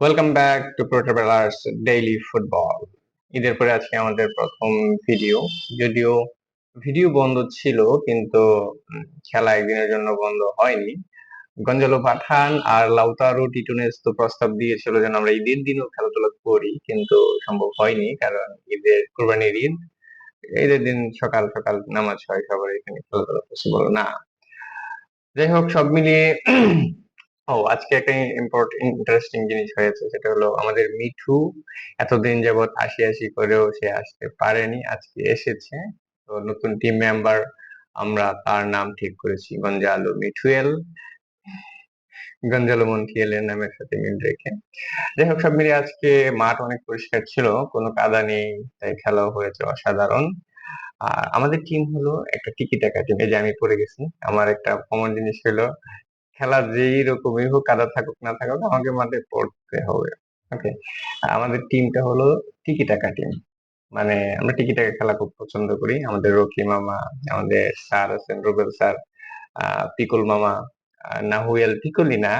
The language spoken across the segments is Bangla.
ওয়েলকাম ব্যাক টু প্রোটোবেলার্স ডেইলি ফুটবল। ঈদের পরে আজকে আমাদের প্রথম ভিডিও। যদিও ভিডিও বন্ধ ছিল, কিন্তু খেলা একদিনের জন্য বন্ধ হয়নি। গঞ্জালো পাঠান আর লাউতারো টিটুনেস তো প্রস্তাব দিয়েছিল যেন আমরা ঈদের দিনও খেলাধুলা করি, কিন্তু সম্ভব হয়নি, কারণ কুরবানির ঈদ, ঈদের দিন সকাল সকাল নামাজ হয়, সবার এখানে খেলাধুলা পসিবল না। যাই হোক, সব মিলিয়ে আজকে একটা ইন্টারেস্টিং জিনিস হয়েছে, সেটা হলো আমাদের মিঠু এতদিন যাবৎ আসি আসি করেও সে আসতে পারেনি, আজকে এসেছে। তো নতুন টিম মেম্বার, আমরা তার নাম ঠিক করেছি গঞ্জালো মিঠুয়েল, গঞ্জালো মন্টিয়েল এর নামের সাথে মিল রেখে। যাই হোক, সব মিলিয়ে আজকে মাঠ অনেক পরিষ্কার ছিল, কোনো কাদা নেই, তাই খেলাও হয়েছে অসাধারণ। আর আমাদের টিম হলো একটা টিকি টাকা টিম। এই যে আমি পড়ে গেছি, আমার একটা কমন জিনিস হলো খেলা যেই রকমই হোক, কাদা থাকুক না থাকুক, আমাকে মাঠে পড়তে হবে। ওকে, আমাদের টিমটা হলো টিকি টাকা টিম। মানে আমরা টিকি টাকা খেলা খুব পছন্দ করি। আমাদের রকি মামা, আমাদের স্যার আছেন রুবেল স্যার, পিকুল মামা, নাহুয়েল পিকুলি না।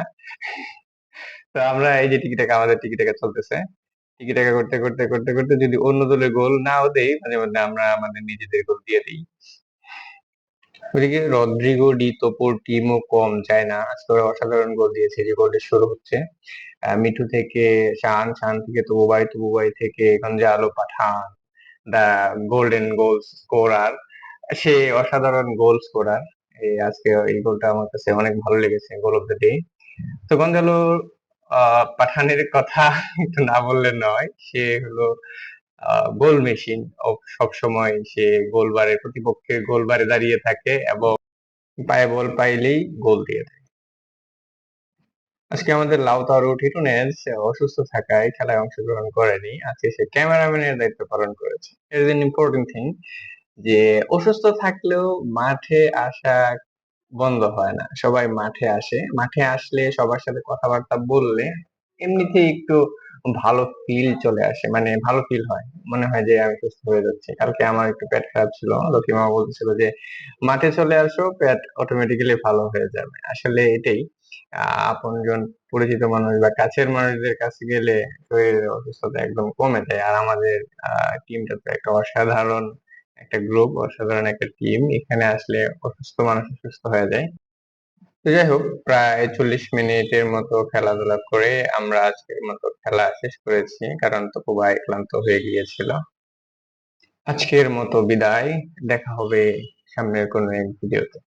তো আমরা এই যে টিকি টাকা, আমাদের টিকি টাকা চলতেছে। টিকি টাকা করতে করতে করতে করতে যদি অন্য দলের গোল নাও দেই, মাঝে মধ্যে আমরা আমাদের নিজেদের গোল দিয়ে দিই। ওদিকে রদ্রিগো ডি তোপোর টিমও কম যায় না, আজকে ওরা অসাধারণ গোল দিয়েছে। যে গোলটা শুরু হচ্ছে মিঠু থেকে, শান, শান থেকে তবুবাই থেকে গঞ্জালো পাঠান, দা গোল্ডেন গোল স্কোরার, সে অসাধারণ গোল স্কোরার। এই আজকে এই গোলটা আমার কাছে অনেক ভালো লেগেছে, গোল অফ দ্য ডে। তো গঞ্জালো পাঠানের কথা একটু না বললে নয়, সে হলো গোল মেশিন। সব সময় সে গোলবারে, প্রতিপক্ষের গোলবারে দাঁড়িয়ে থাকে এবং পায়ে বল পাইলেই গোল দিয়ে দেয়। আজকে আমাদের লাউতারো টিটোনেজ অসুস্থ থাকায় খেলায় অংশগ্রহণ করেনি, আজকে সে ক্যামেরাম্যানের দায়িত্ব পালন করেছে। It is an important thing যে অসুস্থ থাকলেও মাঠে আসা বন্ধ হয় না, সবাই মাঠে আসে। মাঠে আসলে সবার সাথে কথাবার্তা বললে এমনিতেই একটু ভালো ফিল চলে আসে, মানে ভালো ফিল হয়, মনে হয় যে আমি সুস্থ হয়ে যাচ্ছি। কালকে আমার একটু পেট খারাপ ছিল, লক্ষ্মী মা বলছিল যে মাঠে চলে আসো, পেট অটোমেটিক্যালি ভালো হয়ে যাবে। আসলে এটাই, আপনজন, পরিচিত মানুষ বা কাছের মানুষদের কাছে গেলে শরীরের অসুস্থতা একদম কমে যায়। আর আমাদের টিমটা তো একটা অসাধারণ একটা গ্রুপ, অসাধারণ একটা টিম, এখানে আসলে অসুস্থ মানুষ সুস্থ হয়ে যায়। তো যাই হোক, প্রায় 40 মিনিটের মতো খেলাধুলা করে আমরা আজকের মতো খেলা শেষ করেছি, কারণ তপু ভাই ক্লান্ত হয়ে গিয়েছিল। আজকের মতো বিদায়, দেখা হবে সামনের কোনো এক ভিডিওতে।